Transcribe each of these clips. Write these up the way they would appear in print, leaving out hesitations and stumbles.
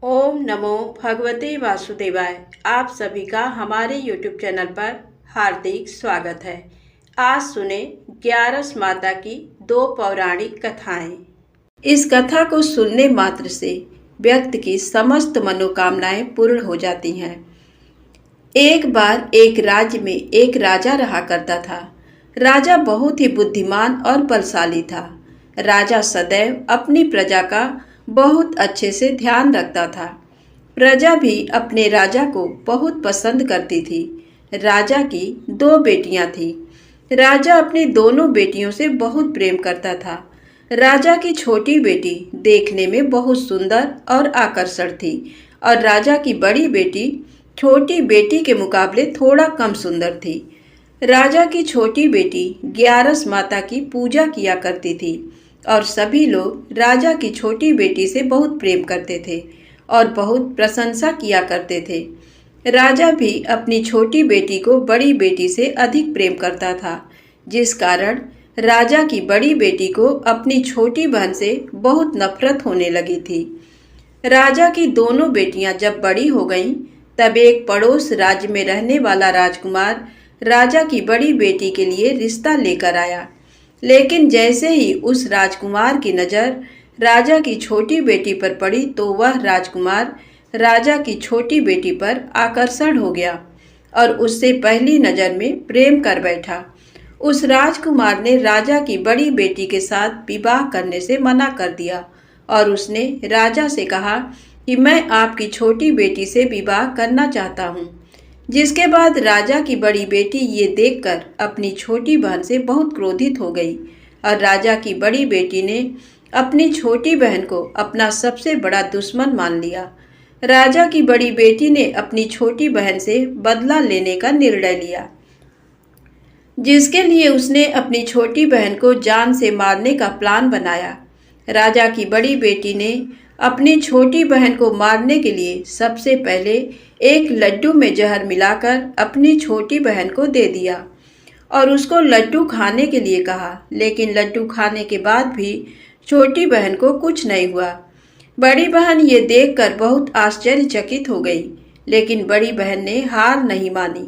ओम नमो भगवते वासुदेवाय। आप सभी का हमारे YouTube चैनल पर हार्दिक स्वागत है। आज सुने ग्यारस माता की दो पौराणिक कथाएं। इस कथा को सुनने मात्र से व्यक्ति की समस्त मनोकामनाएं पूर्ण हो जाती हैं। एक बार एक राज्य में एक राजा रहा करता था। राजा बहुत ही बुद्धिमान और बलशाली था। राजा सदैव अपनी प्रजा का बहुत अच्छे से ध्यान रखता था। प्रजा भी अपने राजा को बहुत पसंद करती थी। राजा की दो बेटियां थीं। राजा अपनी दोनों बेटियों से बहुत प्रेम करता था। राजा की छोटी बेटी देखने में बहुत सुंदर और आकर्षक थी और राजा की बड़ी बेटी छोटी बेटी के मुकाबले थोड़ा कम सुंदर थी। राजा की छोटी बेटी ग्यारस माता की पूजा किया करती थी और सभी लोग राजा की छोटी बेटी से बहुत प्रेम करते थे और बहुत प्रशंसा किया करते थे। राजा भी अपनी छोटी बेटी को बड़ी बेटी से अधिक प्रेम करता था, जिस कारण राजा की बड़ी बेटी को अपनी छोटी बहन से बहुत नफरत होने लगी थी। राजा की दोनों बेटियां जब बड़ी हो गईं, तब एक पड़ोस राज्य में रहने वाला राजकुमार राजा की बड़ी बेटी के लिए रिश्ता लेकर आया। लेकिन जैसे ही उस राजकुमार की नज़र राजा की छोटी बेटी पर पड़ी, तो वह राजकुमार राजा की छोटी बेटी पर आकर्षण हो गया और उससे पहली नज़र में प्रेम कर बैठा। उस राजकुमार ने राजा की बड़ी बेटी के साथ विवाह करने से मना कर दिया और उसने राजा से कहा कि मैं आपकी छोटी बेटी से विवाह करना चाहता हूँ। जिसके बाद राजा की बड़ी बेटी ये देखकर अपनी छोटी बहन से बहुत क्रोधित हो गई और राजा की बड़ी बेटी ने अपनी छोटी बहन को अपना सबसे बड़ा दुश्मन मान लिया। राजा की बड़ी बेटी ने अपनी छोटी बहन से बदला लेने का निर्णय लिया, जिसके लिए उसने अपनी छोटी बहन को जान से मारने का प्लान बनाया। राजा की बड़ी बेटी ने अपनी छोटी बहन को मारने के लिए सबसे पहले एक लड्डू में जहर मिलाकर अपनी छोटी बहन को दे दिया और उसको लड्डू खाने के लिए कहा। लेकिन लड्डू खाने के बाद भी छोटी बहन को कुछ नहीं हुआ। बड़ी बहन ये देखकर बहुत आश्चर्यचकित हो गई, लेकिन बड़ी बहन ने हार नहीं मानी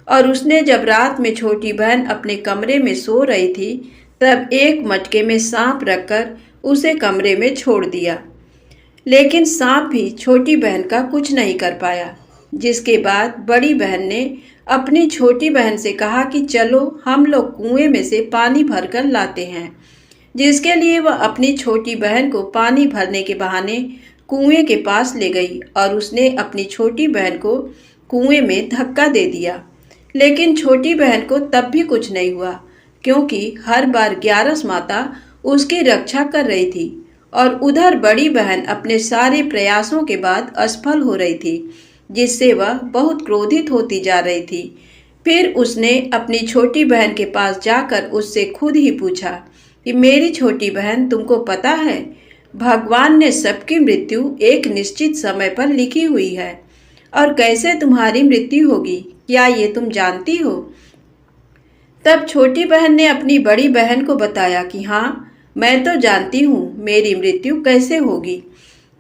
और उसने जब रात में छोटी बहन अपने कमरे में सो रही थी, तब एक मटके में सांप रखकर उसे कमरे में छोड़ दिया। लेकिन सांप भी छोटी बहन का कुछ नहीं कर पाया। जिसके बाद बड़ी बहन ने अपनी छोटी बहन से कहा कि चलो हम लोग कुएं में से पानी भरकर लाते हैं। जिसके लिए वह अपनी छोटी बहन को पानी भरने के बहाने कुएं के पास ले गई और उसने अपनी छोटी बहन को कुएं में धक्का दे दिया। लेकिन छोटी बहन को तब भी कुछ नहीं हुआ, क्योंकि हर बार ग्यारस माता उसकी रक्षा कर रही थी और उधर बड़ी बहन अपने सारे प्रयासों के बाद असफल हो रही थी, जिससे वह बहुत क्रोधित होती जा रही थी। फिर उसने अपनी छोटी बहन के पास जाकर उससे खुद ही पूछा कि मेरी छोटी बहन, तुमको पता है भगवान ने सबकी मृत्यु एक निश्चित समय पर लिखी हुई है और कैसे तुम्हारी मृत्यु होगी, क्या ये तुम जानती हो? तब छोटी बहन ने अपनी बड़ी बहन को बताया कि हाँ, मैं तो जानती हूँ मेरी मृत्यु कैसे होगी।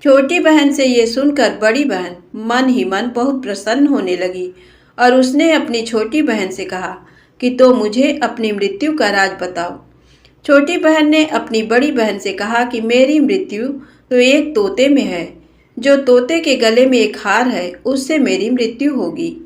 छोटी बहन से ये सुनकर बड़ी बहन मन ही मन बहुत प्रसन्न होने लगी और उसने अपनी छोटी बहन से कहा कि तो मुझे अपनी मृत्यु का राज बताओ। छोटी बहन ने अपनी बड़ी बहन से कहा कि मेरी मृत्यु तो एक तोते में है। जो तोते के गले में एक हार है, उससे मेरी मृत्यु होगी।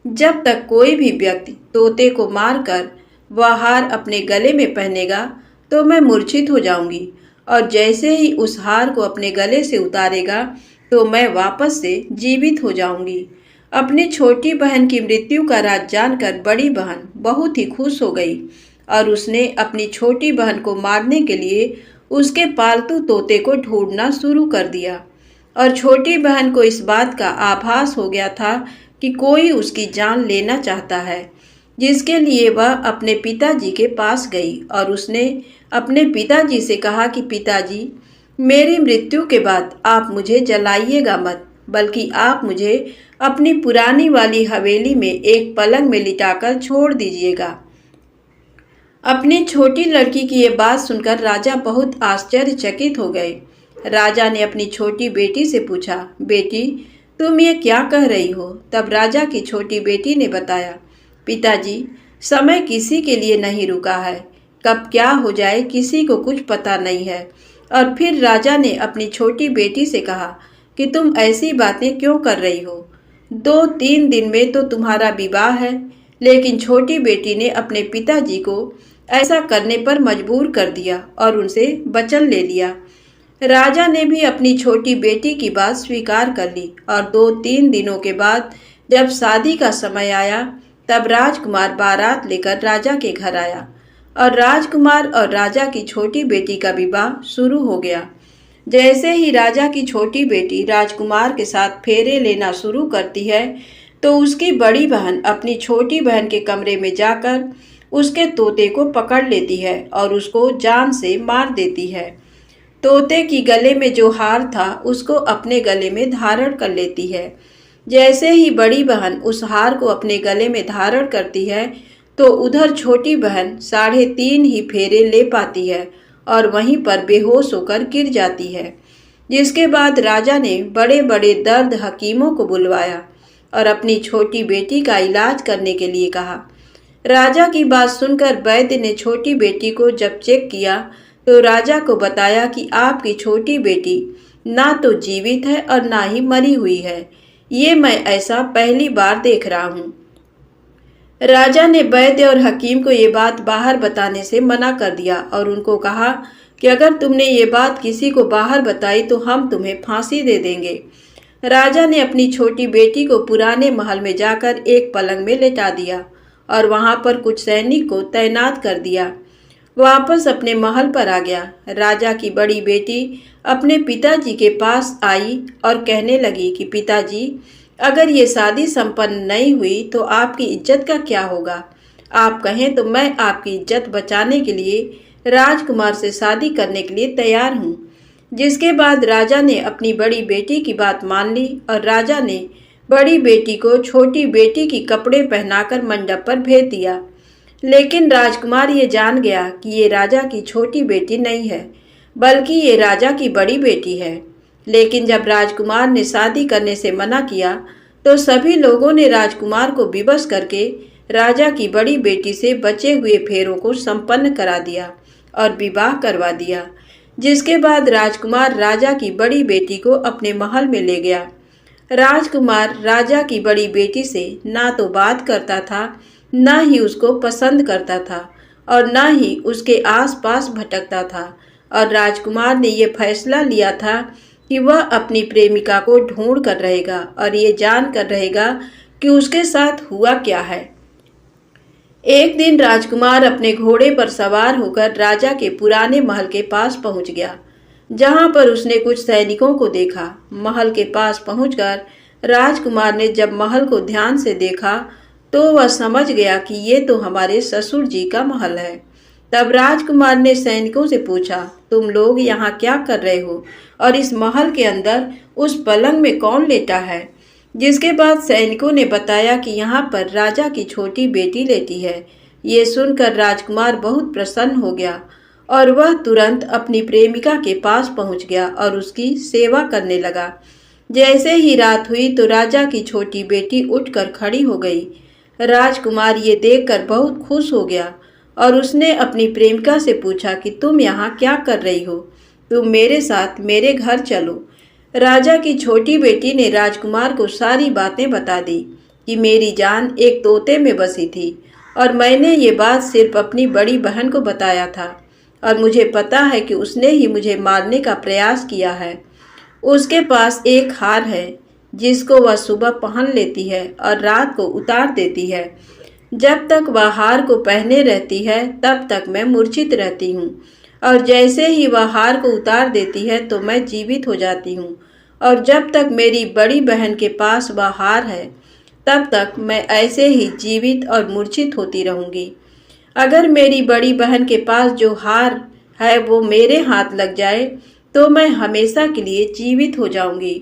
जब तक कोई भी व्यक्ति तोते को मारकर वह हार अपने गले में पहनेगा, तो मैं मूर्छित हो जाऊंगी और जैसे ही उस हार को अपने गले से उतारेगा, तो मैं वापस से जीवित हो जाऊंगी। अपनी छोटी बहन की मृत्यु का राज जानकर बड़ी बहन बहुत ही खुश हो गई और उसने अपनी छोटी बहन को मारने के लिए उसके पालतू तोते को ढूंढना शुरू कर दिया। और छोटी बहन को इस बात का आभास हो गया था कि कोई उसकी जान लेना चाहता है, जिसके लिए वह अपने पिताजी के पास गई और उसने अपने पिताजी से कहा कि पिताजी, मेरी मृत्यु के बाद आप मुझे जलाइएगा मत, बल्कि आप मुझे अपनी पुरानी वाली हवेली में एक पलंग में लिटाकर छोड़ दीजिएगा। अपनी छोटी लड़की की ये बात सुनकर राजा बहुत आश्चर्यचकित हो गए। राजा ने अपनी छोटी बेटी से पूछा, बेटी तुम ये क्या कह रही हो? तब राजा की छोटी बेटी ने बताया, पिताजी समय किसी के लिए नहीं रुका है, कब क्या हो जाए किसी को कुछ पता नहीं है। और फिर राजा ने अपनी छोटी बेटी से कहा कि तुम ऐसी बातें क्यों कर रही हो? 2-3 दिन में तो तुम्हारा विवाह है। लेकिन छोटी बेटी ने अपने पिताजी को ऐसा करने पर मजबूर कर दिया और उनसे वचन ले लिया। राजा ने भी अपनी छोटी बेटी की बात स्वीकार कर ली और 2-3 दिनों के बाद जब शादी का समय आया तब राजकुमार बारात लेकर राजा के घर आया और राजकुमार और राजा की छोटी बेटी का विवाह शुरू हो गया। जैसे ही राजा की छोटी बेटी राजकुमार के साथ फेरे लेना शुरू करती है तो उसकी बड़ी बहन अपनी छोटी बहन के कमरे में जाकर उसके तोते को पकड़ लेती है और उसको जान से मार देती है। तोते की गले में जो हार था उसको अपने गले में धारण कर लेती है। जैसे ही बड़ी बहन उस हार को अपने गले में धारण करती है तो उधर छोटी बहन 3.5 ही फेरे ले पाती है और वहीं पर बेहोश होकर गिर जाती है। जिसके बाद राजा ने बड़े बड़े दर्द हकीमों को बुलवाया और अपनी छोटी बेटी का इलाज करने के लिए कहा। राजा की बात सुनकर वैद्य ने छोटी बेटी को जब चेक किया तो राजा को बताया कि आपकी छोटी बेटी ना तो जीवित है और ना ही मरी हुई है। ये मैं ऐसा पहली बार देख रहा हूँ। राजा ने वैद्य और हकीम को ये बात बाहर बताने से मना कर दिया और उनको कहा कि अगर तुमने ये बात किसी को बाहर बताई तो हम तुम्हें फांसी दे देंगे। राजा ने अपनी छोटी बेटी को पुराने महल में जाकर एक पलंग में लेटा दिया और वहां पर कुछ सैनिक को तैनात कर दिया। वापस अपने महल पर आ गया। राजा की बड़ी बेटी अपने पिताजी के पास आई और कहने लगी कि पिताजी, अगर ये शादी संपन्न नहीं हुई तो आपकी इज्जत का क्या होगा? आप कहें तो मैं आपकी इज्जत बचाने के लिए राजकुमार से शादी करने के लिए तैयार हूँ। जिसके बाद राजा ने अपनी बड़ी बेटी की बात मान ली और राजा ने बड़ी बेटी को छोटी बेटी की कपड़े पहनाकर मंडप पर भेज दिया। लेकिन राजकुमार ये जान गया कि ये राजा की छोटी बेटी नहीं है, बल्कि ये राजा की बड़ी बेटी है। लेकिन जब राजकुमार ने शादी करने से मना किया तो सभी लोगों ने राजकुमार को विवश करके राजा की बड़ी बेटी से बचे हुए फेरों को संपन्न करा दिया और विवाह करवा दिया। जिसके बाद राजकुमार राजा की बड़ी बेटी को अपने महल में ले गया। राजकुमार राजा की बड़ी बेटी से ना तो बात करता था, ना ही उसको पसंद करता था और ना ही उसके आसपास भटकता था। और राजकुमार ने यह फैसला लिया था कि वह अपनी प्रेमिका को ढूंढ कर रहेगा और ये जान कर रहेगा कि उसके साथ हुआ क्या है। एक दिन राजकुमार अपने घोड़े पर सवार होकर राजा के पुराने महल के पास पहुंच गया, जहां पर उसने कुछ सैनिकों को देखा। महल के पास पहुंचकर राजकुमार ने जब महल को ध्यान से देखा तो वह समझ गया कि ये तो हमारे ससुर जी का महल है। तब राजकुमार ने सैनिकों से पूछा, तुम लोग यहाँ क्या कर रहे हो और इस महल के अंदर उस पलंग में कौन लेटा है? जिसके बाद सैनिकों ने बताया कि यहाँ पर राजा की छोटी बेटी लेटी है। ये सुनकर राजकुमार बहुत प्रसन्न हो गया और वह तुरंत अपनी प्रेमिका के पास पहुँच गया और उसकी सेवा करने लगा। जैसे ही रात हुई तो राजा की छोटी बेटी उठकर खड़ी हो गई। राजकुमार ये देखकर बहुत खुश हो गया और उसने अपनी प्रेमिका से पूछा कि तुम यहाँ क्या कर रही हो? तुम मेरे साथ मेरे घर चलो। राजा की छोटी बेटी ने राजकुमार को सारी बातें बता दी कि मेरी जान एक तोते में बसी थी और मैंने ये बात सिर्फ अपनी बड़ी बहन को बताया था और मुझे पता है कि उसने ही मुझे मारने का प्रयास किया है। उसके पास एक हार है जिसको वह सुबह पहन लेती है और रात को उतार देती है। जब तक वह हार को पहने रहती है तब तक मैं मूर्छित रहती हूँ और जैसे ही वह हार को उतार देती है तो मैं जीवित हो जाती हूँ और जब तक मेरी बड़ी बहन के पास वह हार है तब तक मैं ऐसे ही जीवित और मूर्छित होती रहूँगी। अगर मेरी बड़ी बहन के पास जो हार है वो मेरे हाथ लग जाए तो मैं हमेशा के लिए जीवित हो जाऊंगी।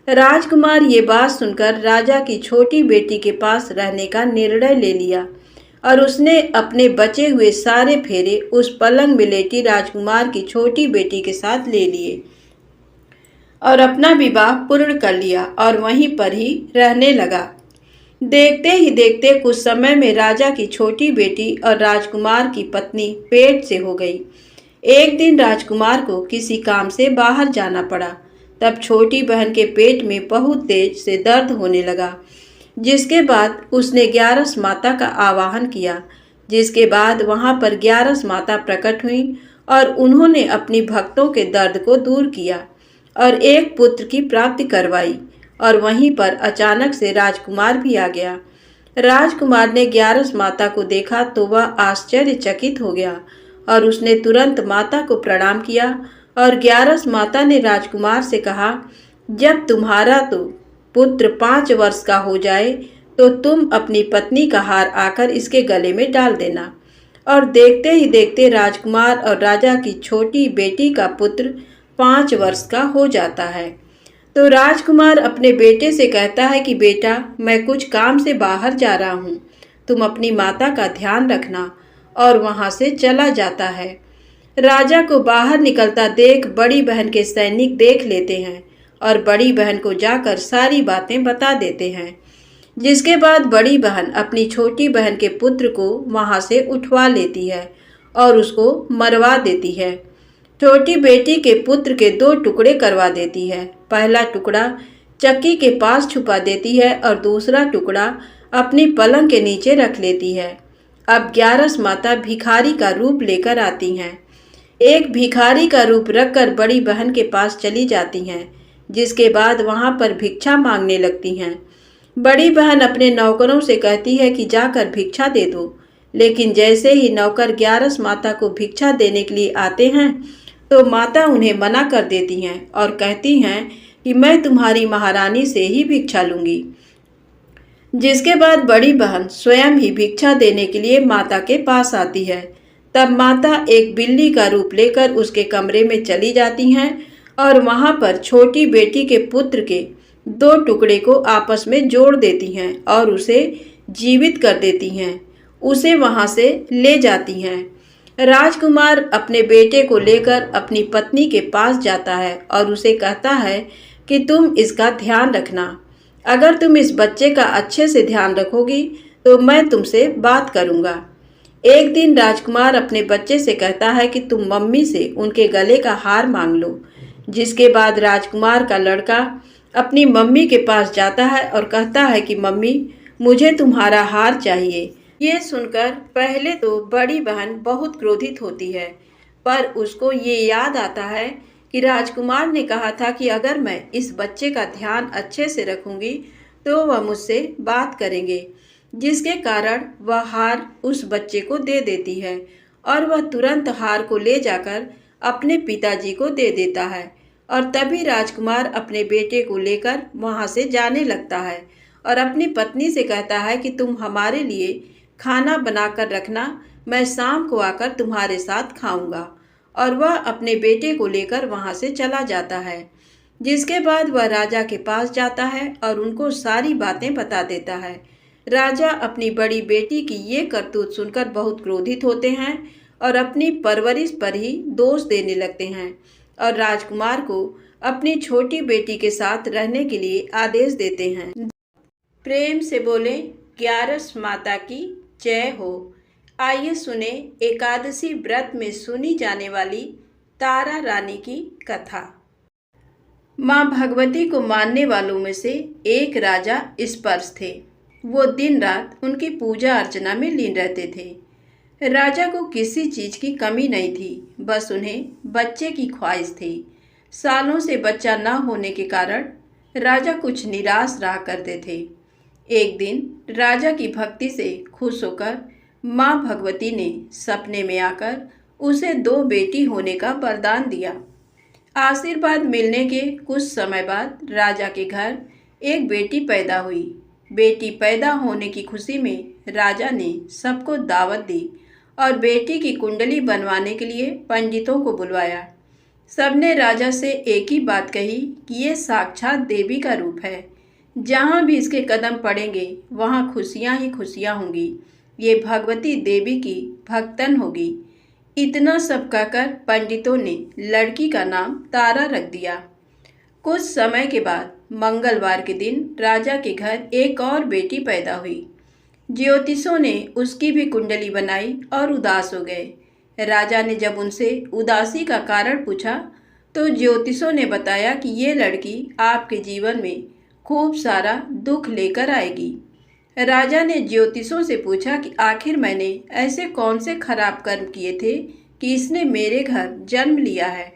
राजकुमार ये बात सुनकर राजा की छोटी बेटी के पास रहने का निर्णय ले लिया और उसने अपने बचे हुए सारे फेरे उस पलंग में लेटी राजकुमार की छोटी बेटी के साथ ले लिए। और अपना विवाह पूर्ण कर लिया और वहीं पर ही रहने लगा। देखते ही देखते कुछ समय में राजा की छोटी बेटी और राजकुमार की पत्नी पेट से हो गई। एक दिन राजकुमार को किसी काम से बाहर जाना पड़ा। तब छोटी बहन के पेट में बहुत तेज से दर्द होने लगा, जिसके बाद उसने 11 माता का आवाहन किया। जिसके बाद वहां पर 11 माता प्रकट हुई और उन्होंने अपनी भक्तों के दर्द को दूर किया और एक पुत्र की प्राप्ति करवाई। और वहीं पर अचानक से राजकुमार भी आ गया। राजकुमार ने 11 माता को देखा तो वह आश्चर्यचकित हो गया और उसने तुरंत माता को प्रणाम किया। और 11 माता ने राजकुमार से कहा, जब तुम्हारा तो पुत्र 5 वर्ष का हो जाए तो तुम अपनी पत्नी का हार आकर इसके गले में डाल देना। और देखते ही देखते राजकुमार और राजा की छोटी बेटी का पुत्र 5 वर्ष का हो जाता है। तो राजकुमार अपने बेटे से कहता है कि बेटा, मैं कुछ काम से बाहर जा रहा हूँ, तुम अपनी माता का ध्यान रखना। और वहाँ से चला जाता है। राजा को बाहर निकलता देख बड़ी बहन के सैनिक देख लेते हैं और बड़ी बहन को जाकर सारी बातें बता देते हैं। जिसके बाद बड़ी बहन अपनी छोटी बहन के पुत्र को वहाँ से उठवा लेती है और उसको मरवा देती है। छोटी बेटी के पुत्र के 2 टुकड़े करवा देती है। पहला टुकड़ा चक्की के पास छुपा देती है और दूसरा टुकड़ा अपनी पलंग के नीचे रख लेती है। अब 11 माता भिखारी का रूप लेकर आती हैं। एक भिखारी का रूप रखकर बड़ी बहन के पास चली जाती हैं, जिसके बाद वहां पर भिक्षा मांगने लगती हैं। बड़ी बहन अपने नौकरों से कहती है कि जाकर भिक्षा दे दो, लेकिन जैसे ही नौकर 11 माता को भिक्षा देने के लिए आते हैं तो माता उन्हें मना कर देती हैं और कहती हैं कि मैं तुम्हारी महारानी से ही भिक्षा लूंगी। जिसके बाद बड़ी बहन स्वयं ही भिक्षा देने के लिए माता के पास आती है। तब माता एक बिल्ली का रूप लेकर उसके कमरे में चली जाती हैं और वहां पर छोटी बेटी के पुत्र के 2 टुकड़े को आपस में जोड़ देती हैं और उसे जीवित कर देती हैं। उसे वहां से ले जाती हैं। राजकुमार अपने बेटे को लेकर अपनी पत्नी के पास जाता है और उसे कहता है कि तुम इसका ध्यान रखना। अगर तुम इस बच्चे का अच्छे से ध्यान रखोगी तो मैं तुमसे बात करूंगा। एक दिन राजकुमार अपने बच्चे से कहता है कि तुम मम्मी से उनके गले का हार मांग लो। जिसके बाद राजकुमार का लड़का अपनी मम्मी के पास जाता है और कहता है कि मम्मी, मुझे तुम्हारा हार चाहिए। ये सुनकर पहले तो बड़ी बहन बहुत क्रोधित होती है, पर उसको ये याद आता है कि राजकुमार ने कहा था कि अगर मैं इस बच्चे का ध्यान अच्छे से रखूंगी तो वह मुझसे बात करेंगे। जिसके कारण वह हार उस बच्चे को दे देती है और वह तुरंत हार को ले जाकर अपने पिताजी को दे देता है। और तभी राजकुमार अपने बेटे को लेकर वहां से जाने लगता है और अपनी पत्नी से कहता है कि तुम हमारे लिए खाना बनाकर रखना, मैं शाम को आकर तुम्हारे साथ खाऊंगा। और वह अपने बेटे को लेकर वहां से चला जाता है। जिसके बाद वह राजा के पास जाता है और उनको सारी बातें बता देता है। राजा अपनी बड़ी बेटी की ये करतूत सुनकर बहुत क्रोधित होते हैं और अपनी परवरिश पर ही दोष देने लगते हैं और राजकुमार को अपनी छोटी बेटी के साथ रहने के लिए आदेश देते हैं। प्रेम से बोले 11 माता की जय हो। आइए सुने एकादशी व्रत में सुनी जाने वाली तारा रानी की कथा। माँ भगवती को मानने वालों में से एक राजा स्पर्श थे। वो दिन रात उनकी पूजा अर्चना में लीन रहते थे। राजा को किसी चीज की कमी नहीं थी, बस उन्हें बच्चे की ख्वाहिश थी। सालों से बच्चा न होने के कारण राजा कुछ निराश रहा करते थे। एक दिन राजा की भक्ति से खुश होकर माँ भगवती ने सपने में आकर उसे 2 बेटी होने का वरदान दिया। आशीर्वाद मिलने के कुछ समय बाद राजा के घर एक बेटी पैदा हुई। बेटी पैदा होने की खुशी में राजा ने सबको दावत दी और बेटी की कुंडली बनवाने के लिए पंडितों को बुलवाया। सबने राजा से एक ही बात कही कि ये साक्षात देवी का रूप है, जहाँ भी इसके कदम पड़ेंगे वहाँ खुशियाँ ही खुशियाँ होंगी। ये भगवती देवी की भक्तन होगी। इतना सब कहकर पंडितों ने लड़की का नाम तारा रख दिया। कुछ समय के बाद मंगलवार के दिन राजा के घर एक और बेटी पैदा हुई। ज्योतिषों ने उसकी भी कुंडली बनाई और उदास हो गए। राजा ने जब उनसे उदासी का कारण पूछा तो ज्योतिषों ने बताया कि ये लड़की आपके जीवन में खूब सारा दुख लेकर आएगी। राजा ने ज्योतिषों से पूछा कि आखिर मैंने ऐसे कौन से खराब कर्म किए थे कि इसने मेरे घर जन्म लिया है।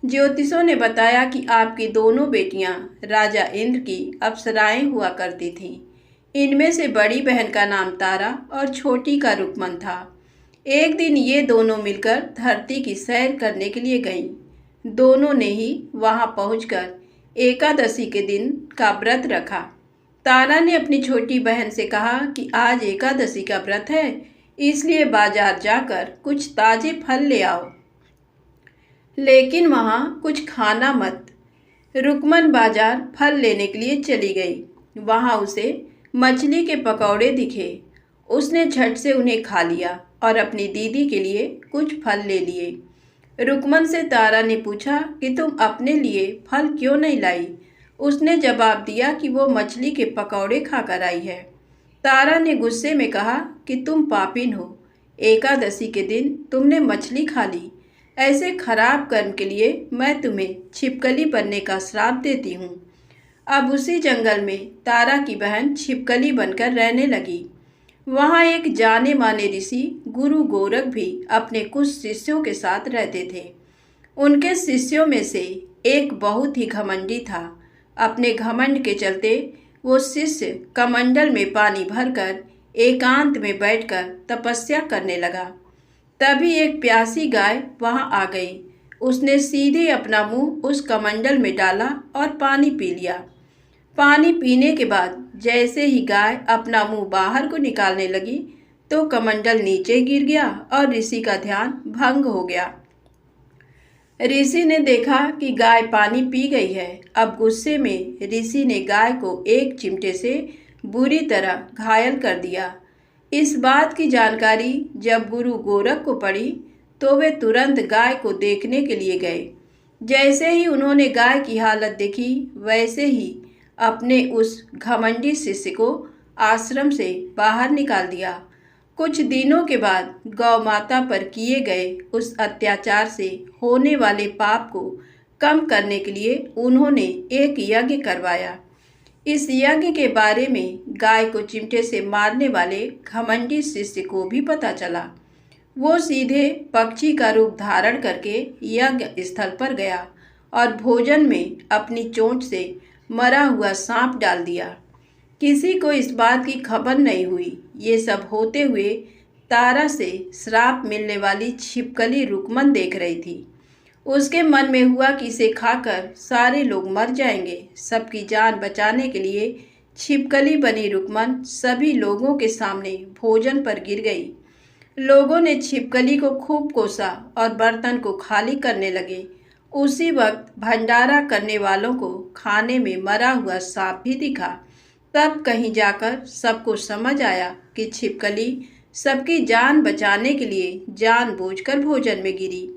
ज्योतिषों ने बताया कि आपकी दोनों बेटियां राजा इंद्र की अप्सराएं हुआ करती थीं। इनमें से बड़ी बहन का नाम तारा और छोटी का रुकमन था। एक दिन ये दोनों मिलकर धरती की सैर करने के लिए गईं। दोनों ने ही वहां पहुंचकर एकादशी के दिन का व्रत रखा। तारा ने अपनी छोटी बहन से कहा कि आज एकादशी का व्रत है, इसलिए बाजार जाकर कुछ ताजे फल ले आओ, लेकिन वहाँ कुछ खाना मत। रुकमन बाजार फल लेने के लिए चली गई। वहाँ उसे मछली के पकौड़े दिखे। उसने झट से उन्हें खा लिया और अपनी दीदी के लिए कुछ फल ले लिए। रुकमन से तारा ने पूछा कि तुम अपने लिए फल क्यों नहीं लाई। उसने जवाब दिया कि वो मछली के पकौड़े खाकर आई है। तारा ने गुस्से में कहा कि तुम पापिन हो, एकादशी के दिन तुमने मछली खा ली। ऐसे खराब कर्म के लिए मैं तुम्हें छिपकली बनने का श्राप देती हूँ। अब उसी जंगल में तारा की बहन छिपकली बनकर रहने लगी। वहाँ एक जाने माने ऋषि गुरु गोरख भी अपने कुछ शिष्यों के साथ रहते थे। उनके शिष्यों में से एक बहुत ही घमंडी था। अपने घमंड के चलते वो शिष्य कमंडल में पानी भरकर एकांत में बैठकर तपस्या करने लगा। तभी एक प्यासी गाय वहां आ गई। उसने सीधे अपना मुंह उस कमंडल में डाला और पानी पी लिया। पानी पीने के बाद जैसे ही गाय अपना मुंह बाहर को निकालने लगी तो कमंडल नीचे गिर गया और ऋषि का ध्यान भंग हो गया। ऋषि ने देखा कि गाय पानी पी गई है। अब गुस्से में ऋषि ने गाय को एक चिमटे से बुरी तरह घायल कर दिया। इस बात की जानकारी जब गुरु गोरख को पड़ी तो वे तुरंत गाय को देखने के लिए गए। जैसे ही उन्होंने गाय की हालत देखी वैसे ही अपने उस घमंडी शिष्य को आश्रम से बाहर निकाल दिया। कुछ दिनों के बाद गौ माता पर किए गए उस अत्याचार से होने वाले पाप को कम करने के लिए उन्होंने एक यज्ञ करवाया। इस यज्ञ के बारे में गाय को चिमटे से मारने वाले घमंडी शिष्य को भी पता चला। वो सीधे पक्षी का रूप धारण करके यज्ञ स्थल पर गया और भोजन में अपनी चोंच से मरा हुआ सांप डाल दिया। किसी को इस बात की खबर नहीं हुई। ये सब होते हुए तारा से श्राप मिलने वाली छिपकली रुकमन देख रही थी। उसके मन में हुआ कि इसे खाकर सारे लोग मर जाएंगे। सबकी जान बचाने के लिए छिपकली बनी रुकमन सभी लोगों के सामने भोजन पर गिर गई। लोगों ने छिपकली को खूब कोसा और बर्तन को खाली करने लगे। उसी वक्त भंडारा करने वालों को खाने में मरा हुआ सांप भी दिखा। तब कहीं जाकर सबको समझ आया कि छिपकली सबकी जान बचाने के लिए जानबूझकर भोजन में गिरी।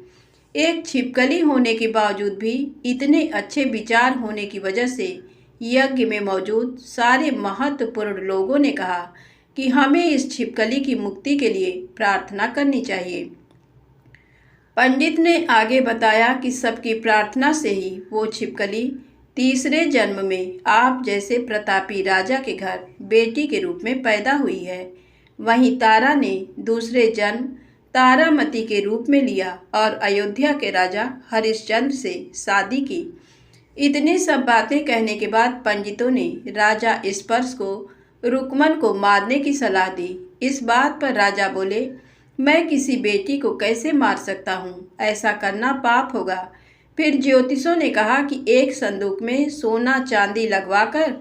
एक छिपकली होने के बावजूद भी इतने अच्छे विचार होने की वजह से यज्ञ में मौजूद सारे महत्वपूर्ण लोगों ने कहा कि हमें इस छिपकली की मुक्ति के लिए प्रार्थना करनी चाहिए। पंडित ने आगे बताया कि सबकी प्रार्थना से ही वो छिपकली तीसरे जन्म में आप जैसे प्रतापी राजा के घर बेटी के रूप में पैदा हुई है। वहीं तारा ने दूसरे जन्म तारामती के रूप में लिया और अयोध्या के राजा हरिश्चंद्र से शादी की। इतनी सब बातें कहने के बाद पंडितों ने राजा स्पर्श को रुकमन को मारने की सलाह दी। इस बात पर राजा बोले, मैं किसी बेटी को कैसे मार सकता हूँ, ऐसा करना पाप होगा। फिर ज्योतिषों ने कहा कि एक संदूक में सोना चांदी लगवाकर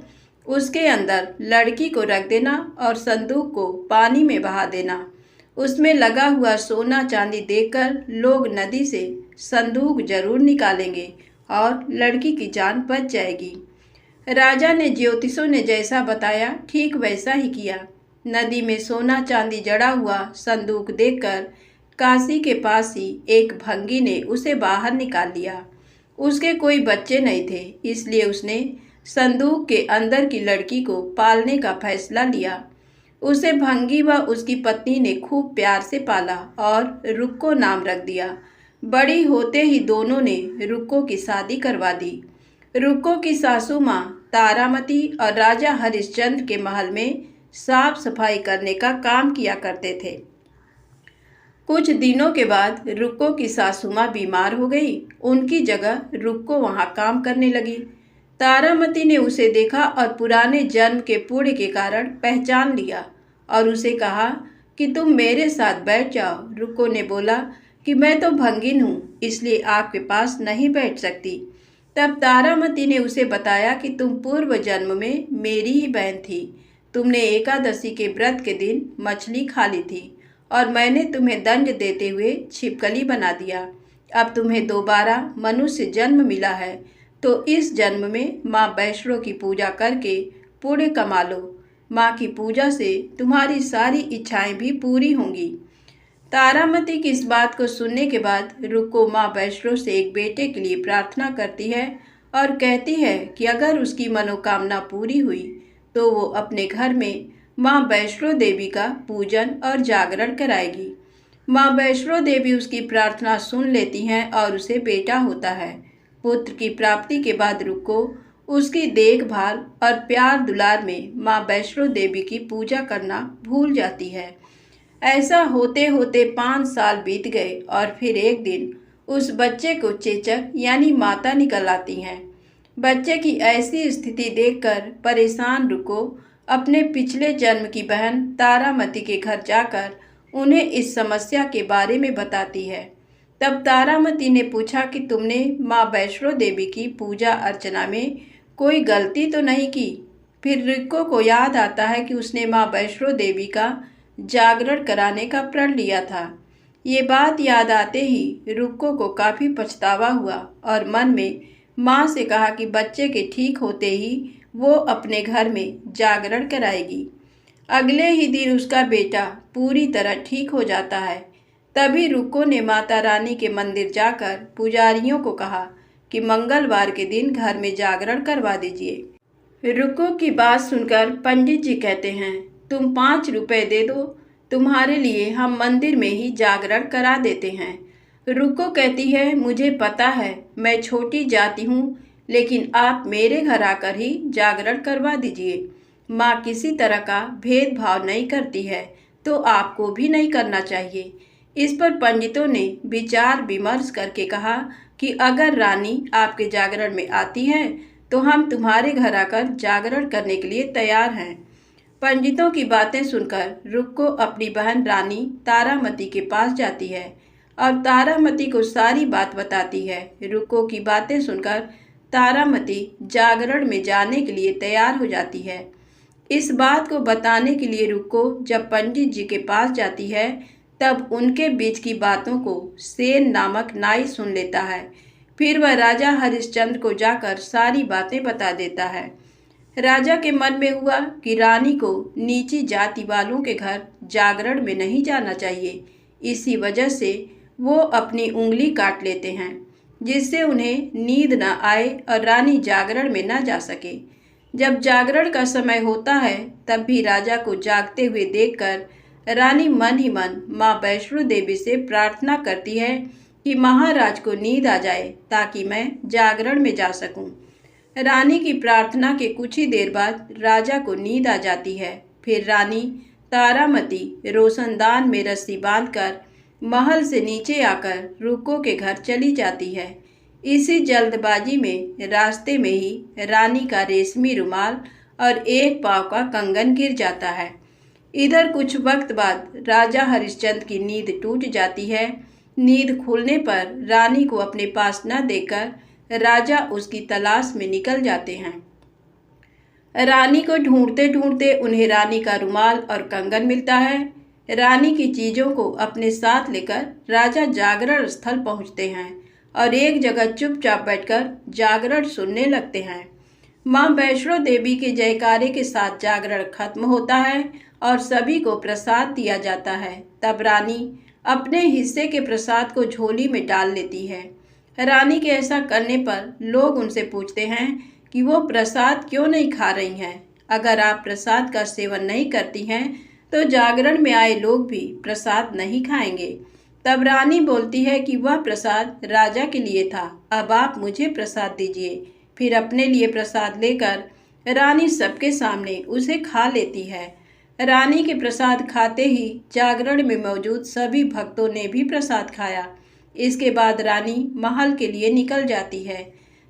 उसके अंदर लड़की को रख देना और संदूक को पानी में बहा देना। उसमें लगा हुआ सोना चांदी देखकर लोग नदी से संदूक जरूर निकालेंगे और लड़की की जान बच जाएगी। राजा ने ज्योतिषों ने जैसा बताया ठीक वैसा ही किया। नदी में सोना चांदी जड़ा हुआ संदूक देखकर काशी के पास ही एक भंगी ने उसे बाहर निकाल लिया। उसके कोई बच्चे नहीं थे, इसलिए उसने संदूक के अंदर की लड़की को पालने का फैसला लिया। उसे भंगी व उसकी पत्नी ने खूब प्यार से पाला और रुक्को नाम रख दिया। बड़ी होते ही दोनों ने रुक्को की शादी करवा दी। रुक्को की सासू माँ तारामती और राजा हरिश्चंद्र के महल में साफ सफाई करने का काम किया करते थे। कुछ दिनों के बाद रुक्को की सासू माँ बीमार हो गई। उनकी जगह रुक्को वहाँ काम करने लगी। तारामती ने उसे देखा और पुराने जन्म के पुण्य के कारण पहचान लिया और उसे कहा कि तुम मेरे साथ बैठ जाओ। रुक्को ने बोला कि मैं तो भंगिन हूँ, इसलिए आपके पास नहीं बैठ सकती। तब तारामती ने उसे बताया कि तुम पूर्व जन्म में मेरी ही बहन थी। तुमने एकादशी के व्रत के दिन मछली खा ली थी और मैंने तुम्हें दंड देते हुए छिपकली बना दिया। अब तुम्हें दोबारा मनुष्य जन्म मिला है, तो इस जन्म में माँ वैष्णो की पूजा करके पुण्य कमा लो। माँ की पूजा से तुम्हारी सारी इच्छाएं भी पूरी होंगी। तारामती की इस बात को सुनने के बाद रुक्को माँ वैष्णो से एक बेटे के लिए प्रार्थना करती है और कहती है कि अगर उसकी मनोकामना पूरी हुई तो वो अपने घर में माँ वैष्णो देवी का पूजन और जागरण कराएगी। माँ वैष्णो देवी उसकी प्रार्थना सुन लेती हैं और उसे बेटा होता है। पुत्र की प्राप्ति के बाद रुक्को उसकी देखभाल और प्यार दुलार में माँ वैष्णो देवी की पूजा करना भूल जाती है। ऐसा होते होते 5 साल बीत गए और फिर एक दिन उस बच्चे को चेचक यानी माता निकल आती हैं। बच्चे की ऐसी स्थिति देखकर परेशान रुक्को अपने पिछले जन्म की बहन तारामती के घर जाकर उन्हें इस समस्या के बारे में बताती है। तब तारामती ने पूछा कि तुमने माँ वैष्णो देवी की पूजा अर्चना में कोई गलती तो नहीं की। फिर रुक्को को याद आता है कि उसने माँ वैष्णो देवी का जागरण कराने का प्रण लिया था। ये बात याद आते ही रुक्को को काफ़ी पछतावा हुआ और मन में माँ से कहा कि बच्चे के ठीक होते ही वो अपने घर में जागरण कराएगी। अगले ही दिन उसका बेटा पूरी तरह ठीक हो जाता है। तभी रुक्को ने माता रानी के मंदिर जाकर पुजारियों को कहा कि मंगलवार के दिन घर में जागरण करवा दीजिए। रुक्को की बात सुनकर पंडित जी कहते हैं, तुम 5 रुपए दे दो, तुम्हारे लिए हम मंदिर में ही जागरण करा देते हैं। रुक्को कहती है, मुझे पता है मैं छोटी जाति हूँ, लेकिन आप मेरे घर आकर ही जागरण करवा दीजिए। माँ किसी तरह का भेदभाव नहीं करती है, तो आपको भी नहीं करना चाहिए। इस पर पंडितों ने विचार विमर्श करके कहा कि अगर रानी आपके जागरण में आती है तो हम तुम्हारे घर आकर जागरण करने के लिए तैयार हैं। पंडितों की बातें सुनकर रुक्को अपनी बहन रानी तारामती के पास जाती है और तारामती को सारी बात बताती है। रुक्को की बातें सुनकर तारामती जागरण में जाने के लिए तैयार हो जाती है। इस बात को बताने के लिए रुक्को जब पंडित जी के पास जाती है तब उनके बीच की बातों को सेन नामक नाई सुन लेता है। फिर वह राजा हरिश्चंद्र को जाकर सारी बातें बता देता है। राजा के मन में हुआ कि रानी को नीची जाति वालों के घर जागरण में नहीं जाना चाहिए। इसी वजह से वो अपनी उंगली काट लेते हैं, जिससे उन्हें नींद न आए और रानी जागरण में न जा सके। जब जागरण का समय होता है तब भी राजा को जागते हुए देखकर रानी मन ही मन माँ वैष्णो देवी से प्रार्थना करती है कि महाराज को नींद आ जाए ताकि मैं जागरण में जा सकूं। रानी की प्रार्थना के कुछ ही देर बाद राजा को नींद आ जाती है। फिर रानी तारामती रोशनदान में रस्सी बांधकर महल से नीचे आकर रुक्को के घर चली जाती है। इसी जल्दबाजी में रास्ते में ही रानी का रेशमी रुमाल और एक पाँव का कंगन गिर जाता है। इधर कुछ वक्त बाद राजा हरिश्चंद्र की नींद टूट जाती है। नींद खुलने पर रानी को अपने पास न देखकर राजा उसकी तलाश में निकल जाते हैं। रानी को ढूंढते ढूंढते उन्हें रानी का रुमाल और कंगन मिलता है। रानी की चीज़ों को अपने साथ लेकर राजा जागरण स्थल पहुंचते हैं और एक जगह चुपचाप बैठकर जागरण सुनने लगते हैं। माँ वैष्णो देवी के जयकारे के साथ जागरण खत्म होता है और सभी को प्रसाद दिया जाता है। तब रानी अपने हिस्से के प्रसाद को झोली में डाल लेती है। रानी के ऐसा करने पर लोग उनसे पूछते हैं कि वो प्रसाद क्यों नहीं खा रही हैं। अगर आप प्रसाद का सेवन नहीं करती हैं तो जागरण में आए लोग भी प्रसाद नहीं खाएंगे। तब रानी बोलती है कि वह प्रसाद राजा के लिए था, अब आप मुझे प्रसाद दीजिए। फिर अपने लिए प्रसाद लेकर रानी सबके सामने उसे खा लेती है। रानी के प्रसाद खाते ही जागरण में मौजूद सभी भक्तों ने भी प्रसाद खाया। इसके बाद रानी महल के लिए निकल जाती है।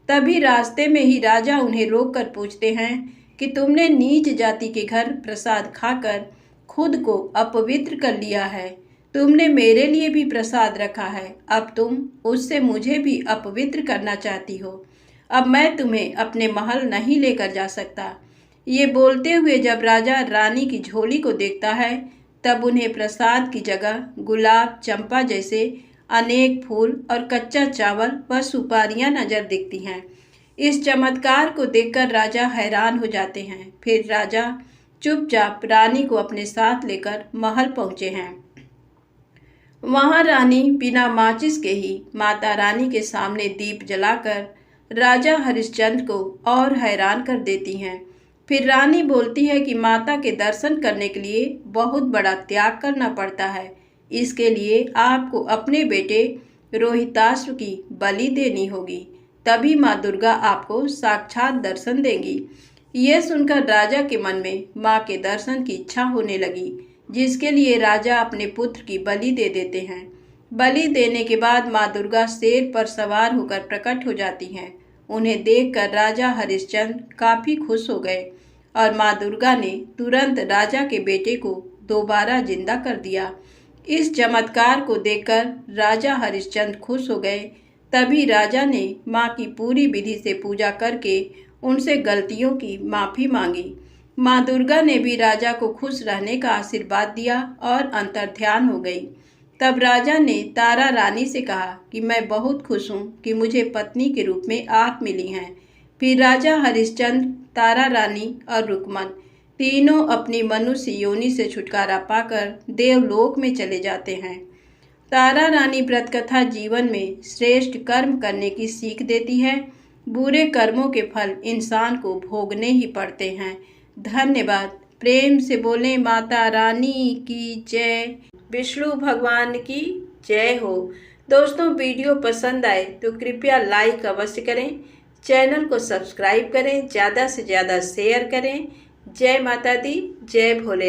तभी रास्ते में ही राजा उन्हें रोककर पूछते हैं कि तुमने नीच जाति के घर प्रसाद खाकर खुद को अपवित्र कर लिया है। तुमने मेरे लिए भी प्रसाद रखा है, अब तुम उससे मुझे भी अपवित्र करना चाहती हो। अब मैं तुम्हें अपने महल नहीं लेकर जा सकता। ये बोलते हुए जब राजा रानी की झोली को देखता है तब उन्हें प्रसाद की जगह गुलाब, चंपा जैसे अनेक फूल और कच्चा चावल व सुपारियां नजर दिखती हैं। इस चमत्कार को देखकर राजा हैरान हो जाते हैं। फिर राजा चुपचाप रानी को अपने साथ लेकर महल पहुंचे हैं। वहां रानी बिना माचिस के ही माता रानी के सामने दीप जलाकर राजा हरिश्चंद्र को और हैरान कर देती हैं। फिर रानी बोलती है कि माता के दर्शन करने के लिए बहुत बड़ा त्याग करना पड़ता है। इसके लिए आपको अपने बेटे रोहिताश्व की बलि देनी होगी, तभी माँ दुर्गा आपको साक्षात दर्शन देंगी। यह सुनकर राजा के मन में माँ के दर्शन की इच्छा होने लगी, जिसके लिए राजा अपने पुत्र की बलि दे देते हैं। बलि देने के बाद माँ दुर्गा शेर पर सवार होकर प्रकट हो जाती हैं। उन्हें देखकर राजा हरिश्चंद्र काफी खुश हो गए और माँ दुर्गा ने तुरंत राजा के बेटे को दोबारा जिंदा कर दिया। इस चमत्कार को देखकर राजा हरिश्चंद्र खुश हो गए। तभी राजा ने माँ की पूरी विधि से पूजा करके उनसे गलतियों की माफ़ी मांगी। माँ दुर्गा ने भी राजा को खुश रहने का आशीर्वाद दिया और अंतर्ध्यान हो गई। तब राजा ने तारा रानी से कहा कि मैं बहुत खुश हूँ कि मुझे पत्नी के रूप में आप मिली हैं। फिर राजा हरिश्चंद्र, तारा रानी और रुक्मन तीनों अपनी मनुष्य योनि से छुटकारा पाकर देवलोक में चले जाते हैं। तारा रानी व्रत कथा जीवन में श्रेष्ठ कर्म करने की सीख देती है। बुरे कर्मों के फल इंसान को भोगने ही पड़ते हैं। धन्यवाद। प्रेम से बोलें माता रानी की जय, विष्णु भगवान की जय हो। दोस्तों, वीडियो पसंद आए तो कृपया लाइक अवश्य करें, चैनल को सब्सक्राइब करें, ज़्यादा से ज़्यादा शेयर करें। जय माता दी, जय भोले।